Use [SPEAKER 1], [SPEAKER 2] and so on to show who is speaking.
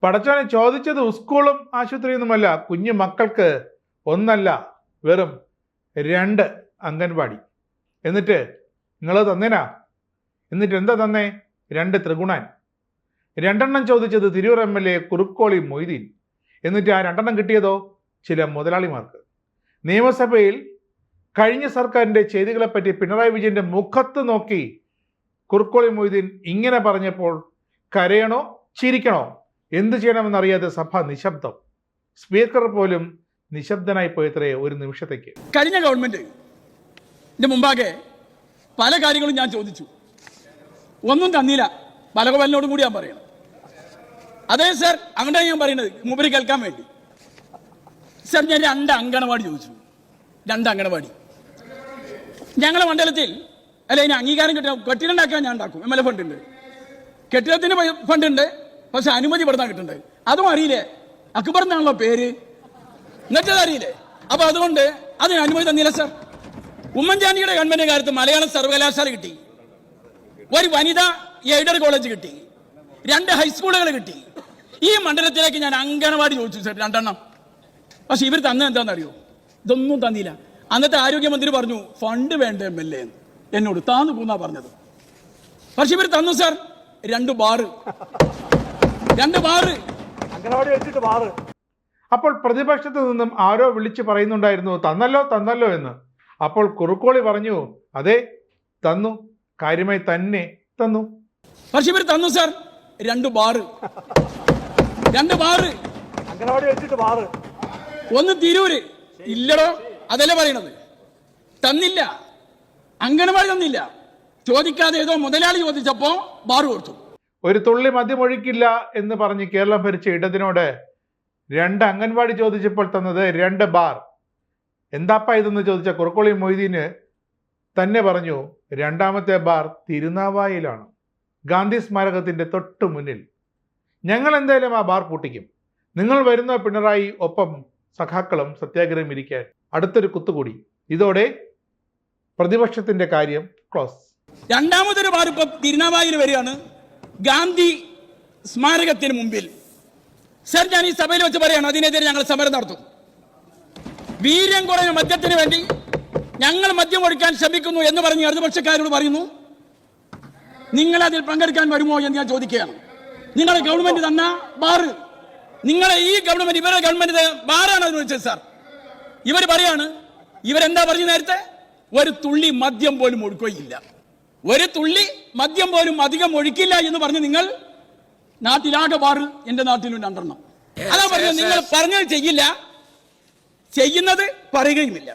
[SPEAKER 1] പടച്ചോനെ ചോദിച്ചത് സ്കൂളും ആശുപത്രിയൊന്നുമല്ല, കുഞ്ഞു മക്കൾക്ക് ഒന്നല്ല, വെറും 2 അംഗൻവാടി. എന്നിട്ട് നിങ്ങൾ തന്നേനാ? എന്നിട്ട് എന്താ തന്നേ? 2 ത്രിഗുണൻ. 2 ചോദിച്ചത് തിരൂർ MLA കുറുക്കോളി മൊയ്തീൻ. എന്നിട്ട് ആ 2 കിട്ടിയതോ ചില മുതലാളിമാർക്ക്. നിയമസഭയിൽ കഴിഞ്ഞ സർക്കാരിൻ്റെ ചെയ്തികളെപ്പറ്റി പിണറായി വിജയൻ്റെ മുഖത്ത് നോക്കി കുറുക്കോളി മൊയ്തീൻ ഇങ്ങനെ പറഞ്ഞപ്പോൾ കരയണോ ചിരിക്കണോ എന്ത് ചെയ്യണമെന്നറിയാതെ സഭ നിശബ്ദം. സ്പീക്കർ പോലും നിശബ്ദനായി പോയത്രേ ഒരു നിമിഷത്തേക്ക്.
[SPEAKER 2] കഴിഞ്ഞ ഗവൺമെന്റ് മുമ്പാകെ പല കാര്യങ്ങളും ഞാൻ ചോദിച്ചു, ഒന്നും തന്നില്ല. പലകോവലിനോടും കൂടി ഞാൻ പറയണം. അതെ സർ, അങ്ങനെ ഞാൻ പറയുന്നത് മൂപ്പര് കേൾക്കാൻ വേണ്ടി. സർ, ഞാൻ 2 അങ്കണവാടി ചോദിച്ചു. 2 അങ്കണവാടി ഞങ്ങളെ മണ്ഡലത്തിൽ അല്ല, ഇനി അംഗീകാരം കെട്ടിടം ഉണ്ടാക്കാൻ ഞാൻ ഉണ്ടാക്കും. MLA ഫണ്ടുണ്ട്, കെട്ടിടത്തിന് ഫണ്ടുണ്ട്, പക്ഷെ അനുമതി പെടുത്താൻ കിട്ടുന്നുണ്ട്. അതും അറിയില്ലേ? അക്ബർ എന്നാണല്ലോ പേര്, എന്നിട്ടത് അറിയില്ലേ? അപ്പൊ അതുകൊണ്ട് അതിന് അനുമതി തന്നില്ല സർ. ഉമ്മൻചാണ്ടിയുടെ ഗവൺമെന്റ് കാലത്ത് മലയാളം സർവകലാശാല കിട്ടി, ഒരു വനിതാ എയ്ഡഡ് കോളേജ് കിട്ടി, 2 ഹൈസ്കൂളുകൾ കിട്ടി. ഈ മണ്ഡലത്തിലേക്ക് ഞാൻ അങ്കണവാടി ചോദിച്ചു സർ, 2 പക്ഷെ ഇവർ തന്നെ എന്താണെന്നറിയോ? ഇതൊന്നും തന്നില്ല. അന്നത്തെ ആരോഗ്യമന്ത്രി പറഞ്ഞു ഫണ്ട് വേണ്ട MLA എന്നോട് താന്നു പോന്നാ പറഞ്ഞത്. പക്ഷെ ഇവർ തന്നു സർ, 2 ബാറ്
[SPEAKER 3] അങ്കണവാടി വെച്ചിട്ട് ബാറ്.
[SPEAKER 1] അപ്പോൾ പ്രതിപക്ഷത്ത് നിന്നും ആരോ വിളിച്ചു പറയുന്നുണ്ടായിരുന്നു തന്നല്ലോ എന്ന്. അപ്പോൾ കുറുക്കോളി പറഞ്ഞു അതെ തന്നു, കാര്യമായി തന്നെ തന്നു.
[SPEAKER 2] പക്ഷെ ഇവർ തന്നു സർ, 2 ബാറ്
[SPEAKER 3] അങ്കണവാടി വെച്ചിട്ട് ബാറ്.
[SPEAKER 2] ഒന്ന് തിരൂര് ഇല്ലടോ, അതല്ലേ പറയണത്. തന്നില്ല, അങ്കണവാടി തന്നില്ല. ചോദിക്കാതെ ഏതോ മുതലാളി ചോദിച്ചപ്പോ ബാറ് കൊടുത്തു.
[SPEAKER 1] ഒരു തുള്ളി മദ്യമൊഴിക്കില്ല എന്ന് പറഞ്ഞ് കേരളം ഭരിച്ച ഇടതിനോട് 2 അംഗൻവാടി ചോദിച്ചപ്പോൾ തന്നത് 2 ബാർ. എന്താപ്പാ ഇതെന്ന് ചോദിച്ച കുറുക്കോളി മൊയ്തീന് തന്നെ പറഞ്ഞു 2ാമത്തെ ബാർ തിരുനാവായിലാണ്, ഗാന്ധി സ്മാരകത്തിന്റെ തൊട്ടു മുന്നിൽ. ഞങ്ങൾ എന്തായാലും ആ ബാർ പൂട്ടിക്കും. നിങ്ങൾ വരുന്ന പിണറായി, ഒപ്പം സഖാക്കളും സത്യാഗ്രഹം ഇരിക്കാൻ. അടുത്തൊരു കുത്തുകൂടി. ഇതോടെ പ്രതിപക്ഷത്തിന്റെ കാര്യം ക്ലോസ്.
[SPEAKER 2] 2ാമതൊരു ബാർ ഇപ്പൊ തിരുനാവായിൽ വരികയാണ്, ഗാന്ധി സ്മാരകത്തിന് മുമ്പിൽ. സർ, ഞാൻ ഈ സഭയിൽ വെച്ച് പറയാണ്, അതിനെതിരെ ഞങ്ങൾ സമരം നടത്തും. വീര്യം കുറഞ്ഞ മദ്യത്തിന് വേണ്ടി ഞങ്ങൾ മദ്യം ഒഴിക്കാൻ ശ്രമിക്കുന്നു എന്ന് പറഞ്ഞ് ഇടതുപക്ഷക്കാരോട് പറയുന്നു. നിങ്ങൾ അതിൽ പങ്കെടുക്കാൻ വരുമോ എന്ന് ഞാൻ ചോദിക്കുകയാണ്. നിങ്ങളെ ഗവൺമെന്റ് തന്ന ബാറ്, നിങ്ങളെ ഈ ഗവൺമെന്റ്, ഇവരുടെ ഗവൺമെന്റ് ബാറാണ് അനുവദിച്ചത് സാർ. ഇവർ പറയാണ്, ഇവരെന്താ പറഞ്ഞു നേരത്തെ? ഒരു തുള്ളി മദ്യം പോലും ഒഴുക്കുകയില്ല, ഒരു തുള്ളി മദ്യം പോലും അധികം ഒഴിക്കില്ല എന്ന് പറഞ്ഞ് നിങ്ങൾ നാട്ടിലാകെ ബാറ്, എന്റെ നാട്ടിലും 2. അതാ പറഞ്ഞത്, നിങ്ങൾ പറഞ്ഞത് ചെയ്യില്ല, ചെയ്യുന്നത് പറയുകയുമില്ല.